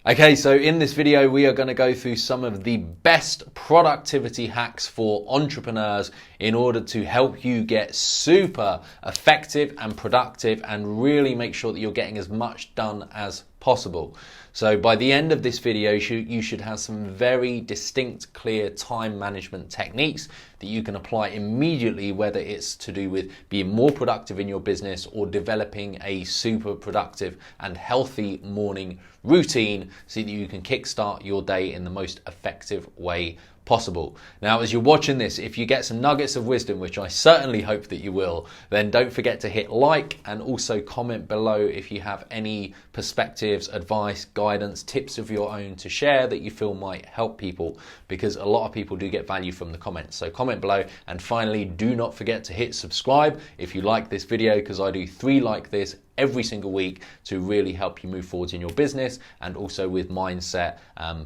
Okay, so in this video, we are going to go through some of the best productivity hacks for entrepreneurs in order to help you get super effective and productive and really make sure that you're getting as much done as possible. So by the end of this video, you should have some very distinct, clear time management techniques that you can apply immediately, whether it's to do with being more productive in your business or developing a super productive and healthy morning routine so that you can kickstart your day in the most effective way possible. Now, as you're watching this, if you get some nuggets of wisdom, which I certainly hope that you will, then don't forget to hit like and also comment below if you have any perspectives, advice, guidance, tips of your own to share that you feel might help people, because a lot of people do get value from the comments. So comment below, and finally, do not forget to hit subscribe if you like this video, because I do 3 like this every single week to really help you move forwards in your business and also with mindset,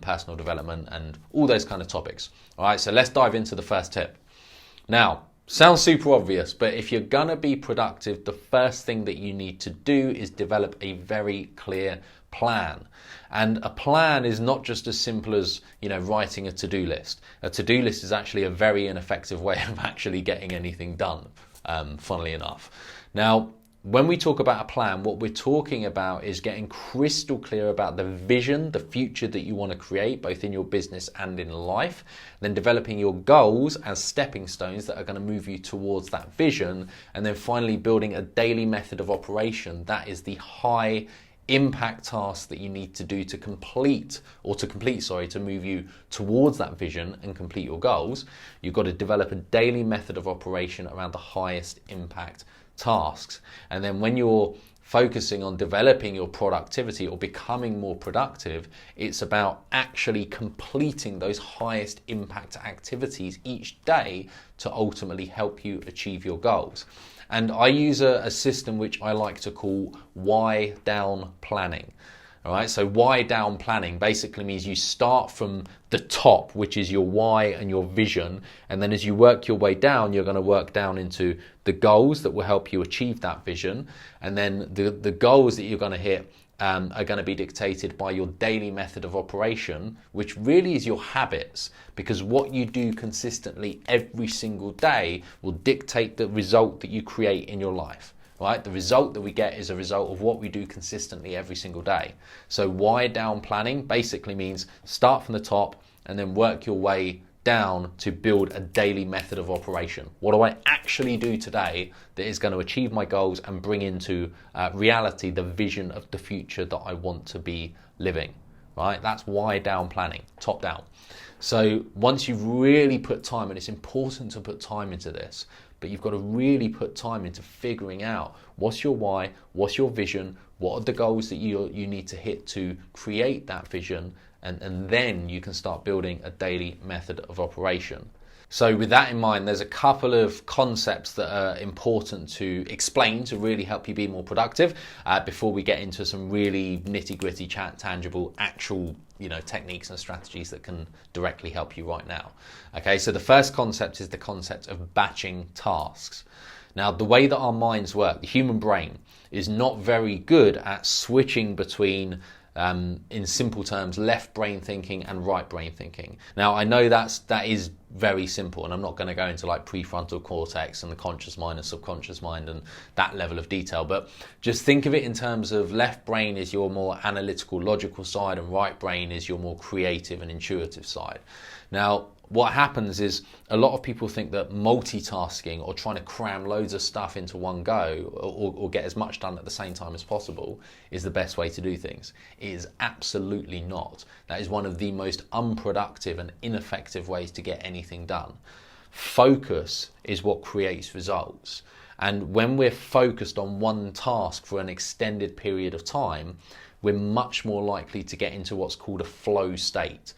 personal development, and all those kind of topics. All right, so let's dive into the first tip. Now, sounds super obvious, but if you're gonna be productive, the first thing that you need to do is develop a very clear plan. And a plan is not just as simple as, writing a to-do list. A to-do list is actually a very ineffective way of actually getting anything done, funnily enough. Now, when we talk about a plan, what we're talking about is getting crystal clear about the vision, the future that you want to create, both in your business and in life, then developing your goals as stepping stones that are going to move you towards that vision, and then finally building a daily method of operation. That is the high impact task that you need to do to move you towards that vision and complete your goals. You've got to develop a daily method of operation around the highest impact tasks. And then when you're focusing on developing your productivity or becoming more productive, it's about actually completing those highest impact activities each day to ultimately help you achieve your goals. And I use a system which I like to call why down planning. All right, so why down planning basically means you start from the top, which is your why and your vision, and then as you work your way down, you're going to work down into the goals that will help you achieve that vision, and then the goals that you're going to hit are going to be dictated by your daily method of operation, which really is your habits, because what you do consistently every single day will dictate the result that you create in your life. Right? The result that we get is a result of what we do consistently every single day. So why down planning basically means start from the top and then work your way down to build a daily method of operation. What do I actually do today that is going to achieve my goals and bring into reality the vision of the future that I want to be living? Right? That's why down planning, top down. So once you've really put time, and it's important to put time into this, but you've got to really put time into figuring out what's your why, what's your vision, what are the goals that you need to hit to create that vision, and then you can start building a daily method of operation. So with that in mind, there's a couple of concepts that are important to explain to really help you be more productive before we get into some really nitty-gritty, tangible, actual techniques and strategies that can directly help you right now. Okay, so the first concept is the concept of batching tasks. Now, the way that our minds work, the human brain, is not very good at switching between in simple terms, left brain thinking and right brain thinking. Now, I know that is very simple, and I'm not going to go into like prefrontal cortex and the conscious mind and subconscious mind and that level of detail, but just think of it in terms of left brain is your more analytical, logical side, and right brain is your more creative and intuitive side. Now, what happens is a lot of people think that multitasking or trying to cram loads of stuff into one go or get as much done at the same time as possible is the best way to do things. It is absolutely not. That is one of the most unproductive and ineffective ways to get anything done. Focus is what creates results. And when we're focused on one task for an extended period of time, we're much more likely to get into what's called a flow state.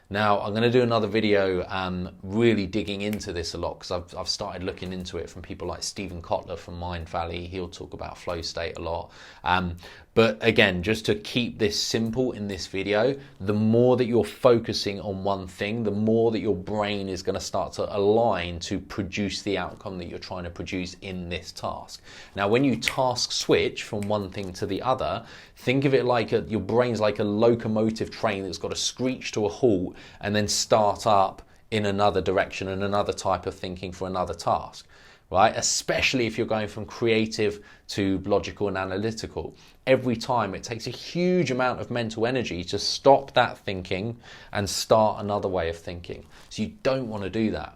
Now, I'm going to do another video really digging into this a lot, because I've started looking into it from people like Stephen Kotler from Mind Valley. He'll talk about flow state a lot. But again, just to keep this simple in this video, the more that you're focusing on one thing, the more that your brain is going to start to align to produce the outcome that you're trying to produce in this task. Now, when you task switch from one thing to the other, think of it like your brain's like a locomotive train that's got to screech to a halt and then start up in another direction and another type of thinking for another task. Right? Especially if you're going from creative to logical and analytical. Every time it takes a huge amount of mental energy to stop that thinking and start another way of thinking. So you don't want to do that.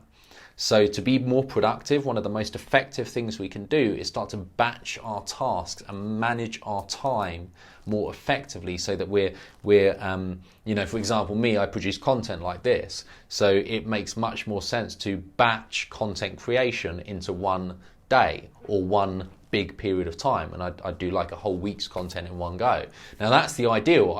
So to be more productive, one of the most effective things we can do is start to batch our tasks and manage our time more effectively so that we're you know, for example, me, I produce content like this. So it makes much more sense to batch content creation into one day or one big period of time, and I do like a whole week's content in one go. Now that's the ideal.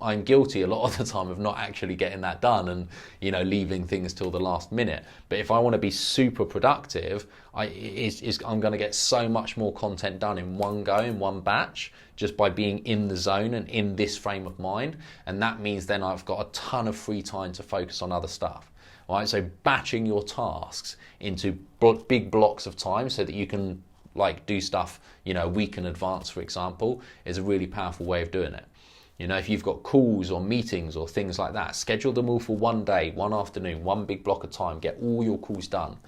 I'm guilty a lot of the time of not actually getting that done and, you know, leaving things till the last minute. But if I want to be super productive, I'm going to get so much more content done in one go, in one batch, just by being in the zone and in this frame of mind. And that means then I've got a ton of free time to focus on other stuff. All right, so batching your tasks into big blocks of time so that you can like do stuff, you know, a week in advance, for example, is a really powerful way of doing it. You know, if you've got calls or meetings or things like that, schedule them all for one day, one afternoon, one big block of time, get all your calls done.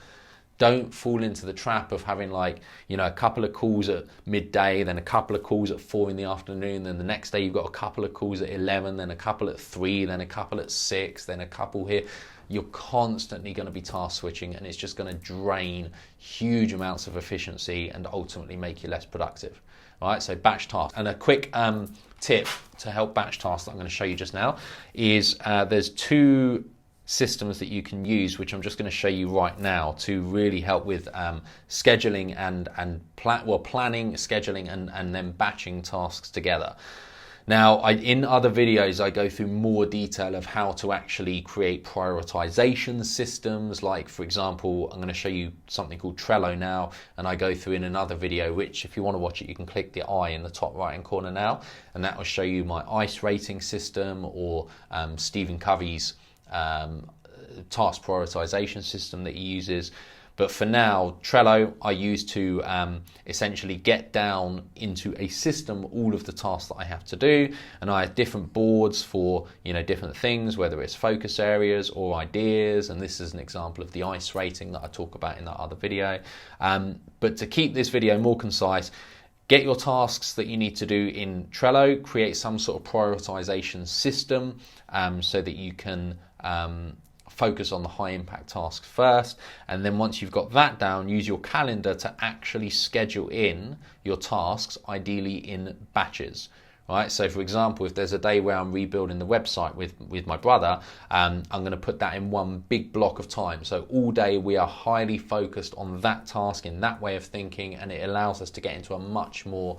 Don't fall into the trap of having like, you know, a couple of calls at midday, then a couple of calls at 4 in the afternoon, then the next day you've got a couple of calls at 11, then a couple at 3, then a couple at 6, then a couple here. You're constantly going to be task switching, and it's just going to drain huge amounts of efficiency and ultimately make you less productive. All right, so batch tasks. And a quick tip to help batch tasks that I'm going to show you just now is there's 2 systems that you can use, which I'm just going to show you right now to really help with scheduling and planning, scheduling, and then batching tasks together. Now, in other videos, I go through more detail of how to actually create prioritization systems. Like, for example, I'm going to show you something called Trello now, and I go through in another video, which if you want to watch it, you can click the I in the top right-hand corner now, and that will show you my ICE rating system or Stephen Covey's task prioritization system that he uses. But for now, Trello I use to essentially get down into a system all of the tasks that I have to do, and I have different boards for, you know, different things, whether it's focus areas or ideas, and this is an example of the ICE rating that I talk about in that other video. But to keep this video more concise, get your tasks that you need to do in Trello, create some sort of prioritization system so that you can focus on the high impact tasks first, and then once you've got that down, use your calendar to actually schedule in your tasks, ideally in batches. Right, so for example, if there's a day where I'm rebuilding the website with my brother, I'm going to put that in one big block of time. So all day we are highly focused on that task in that way of thinking, and it allows us to get into a much more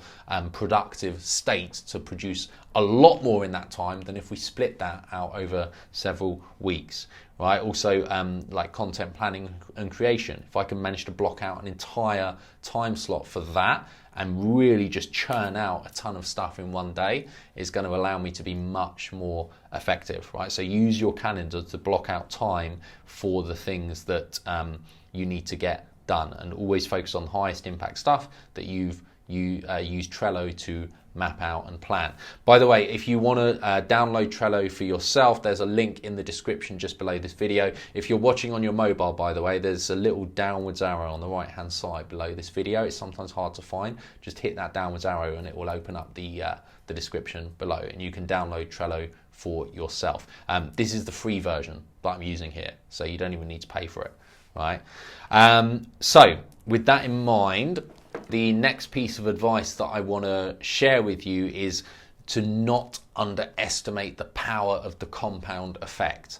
productive state to produce a lot more in that time than if we split that out over several weeks. Right, also like content planning and creation. If I can manage to block out an entire time slot for that and really just churn out a ton of stuff in one day, is going to allow me to be much more effective, right? So use your calendar to block out time for the things that you need to get done, and always focus on the highest impact stuff that you use Trello to map out and plan. By the way, if you want to download Trello for yourself, there's a link in the description just below this video. If you're watching on your mobile, by the way, there's a little downwards arrow on the right hand side below this video. It's sometimes hard to find. Just hit that downwards arrow and it will open up the description below, and you can download Trello for yourself. This is the free version that I'm using here, so you don't even need to pay for it, right? So with that in mind, the next piece of advice that I want to share with you is to not underestimate the power of the compound effect.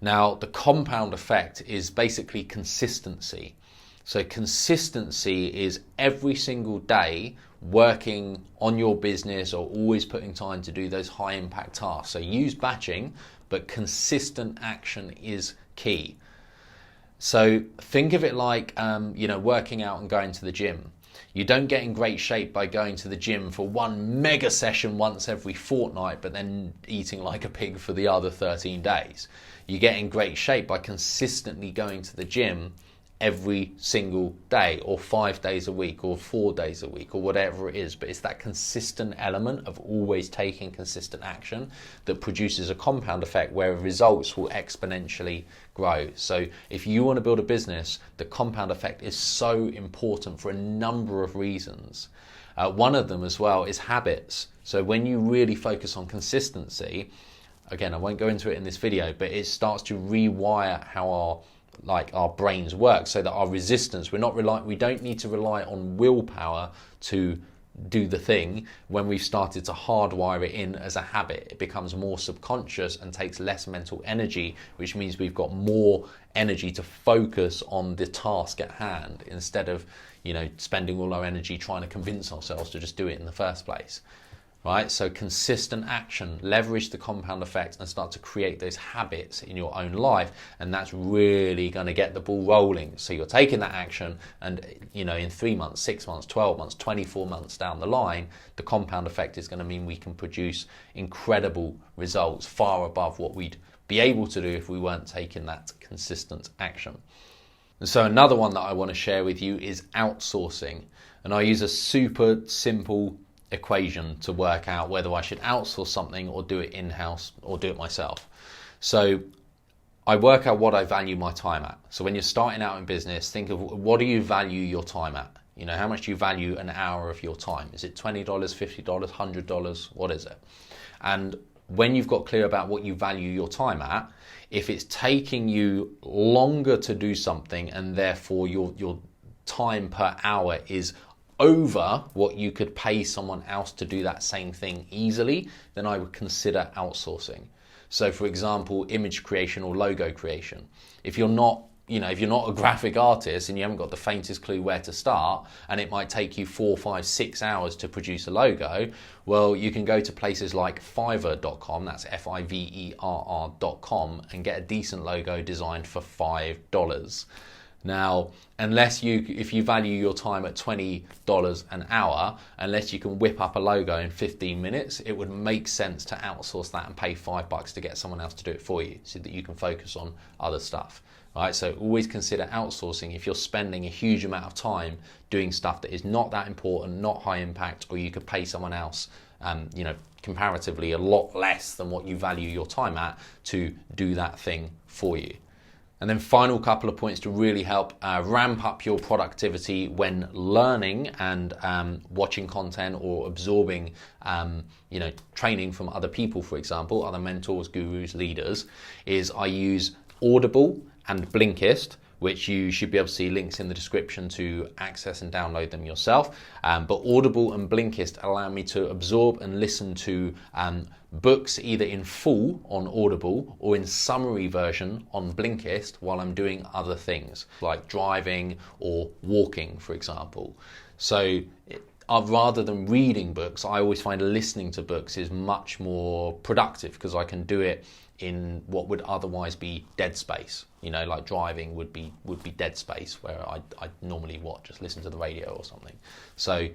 Now, the compound effect is basically consistency. So consistency is every single day working on your business or always putting time to do those high impact tasks. So use batching, but consistent action is key. So think of it like, working out and going to the gym. You don't get in great shape by going to the gym for one mega session once every fortnight, but then eating like a pig for the other 13 days. You get in great shape by consistently going to the gym every single day, or 5 days a week, or 4 days a week, or whatever it is. But it's that consistent element of always taking consistent action that produces a compound effect where results will exponentially grow. So if you want to build a business, the compound effect is so important for a number of reasons. One of them as well is habits. So when you really focus on consistency, again, I won't go into it in this video, but it starts to rewire how our brains work, so that our resistance, we don't need to rely on willpower to do the thing. When we've started to hardwire it in as a habit, it becomes more subconscious and takes less mental energy, which means we've got more energy to focus on the task at hand instead of, spending all our energy trying to convince ourselves to just do it in the first place. Right? So consistent action, leverage the compound effect and start to create those habits in your own life, and that's really going to get the ball rolling. So you're taking that action, and in 3 months, 6 months, 12 months, 24 months down the line, the compound effect is going to mean we can produce incredible results far above what we'd be able to do if we weren't taking that consistent action. And so another one that I want to share with you is outsourcing, and I use a super simple equation to work out whether I should outsource something or do it in-house or do it myself. So I work out what I value my time at. So when you're starting out in business, think of what do you value your time at? How much do you value an hour of your time? Is it $20, $50, $100? What is it? And when you've got clear about what you value your time at, if it's taking you longer to do something and therefore your time per hour is over what you could pay someone else to do that same thing easily, then I would consider outsourcing. So for example, image creation or logo creation. If you're not a graphic artist and you haven't got the faintest clue where to start, and it might take you 4, 5, 6 hours to produce a logo, well, you can go to places like Fiverr.com, that's Fiverr.com, and get a decent logo designed for $5. Now, if you value your time at $20 an hour, unless you can whip up a logo in 15 minutes, it would make sense to outsource that and pay $5 to get someone else to do it for you so that you can focus on other stuff. Right? So always consider outsourcing if you're spending a huge amount of time doing stuff that is not that important, not high impact, or you could pay someone else comparatively a lot less than what you value your time at to do that thing for you. And then final couple of points to really help ramp up your productivity when learning and watching content or absorbing training from other people, for example, other mentors, gurus, leaders, is I use Audible and Blinkist, which you should be able to see links in the description to access and download them yourself. But Audible and Blinkist allow me to absorb and listen to books either in full on Audible or in summary version on Blinkist while I'm doing other things like driving or walking, for example. So rather than reading books, I always find listening to books is much more productive because I can do it in what would otherwise be dead space. Like driving would be dead space where I normally just listen to the radio or something. So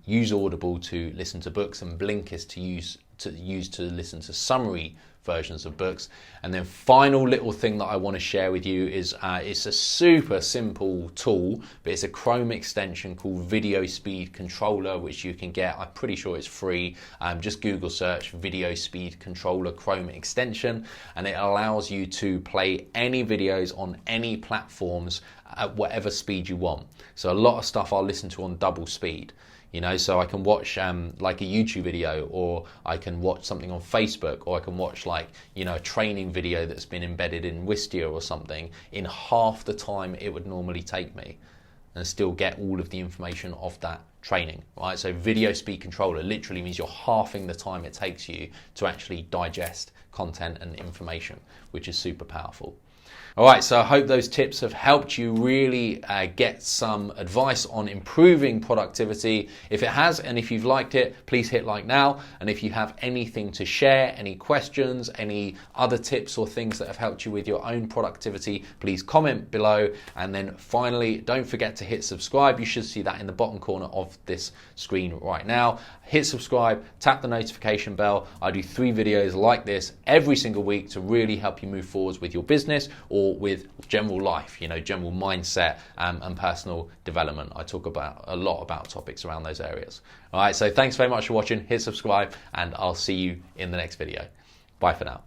use Audible to listen to books and Blinkist to use to listen to summary versions of books. And then final little thing that I want to share with you is it's a super simple tool, but it's a Chrome extension called Video Speed Controller, which you can get. I'm pretty sure it's free. Just Google search Video Speed Controller Chrome extension, and it allows you to play any videos on any platforms at whatever speed you want. So a lot of stuff I'll listen to on double speed. So I can watch like a YouTube video, or I can watch something on Facebook, or I can watch a training video that's been embedded in Wistia or something in half the time it would normally take me, and still get all of the information of that training, right? So Video Speed Controller literally means you're halving the time it takes you to actually digest content and information, which is super powerful. All right, so I hope those tips have helped you really get some advice on improving productivity. If it has, and if you've liked it, please hit like now. And if you have anything to share, any questions, any other tips or things that have helped you with your own productivity, please comment below. And then finally, don't forget to hit subscribe. You should see that in the bottom corner of this screen right now. Hit subscribe, tap the notification bell. I do 3 videos like this every single week to really help you move forwards with your business or with general life, general mindset and personal development. I talk about a lot about topics around those areas. All right, so thanks very much for watching. Hit subscribe and I'll see you in the next video. Bye for now.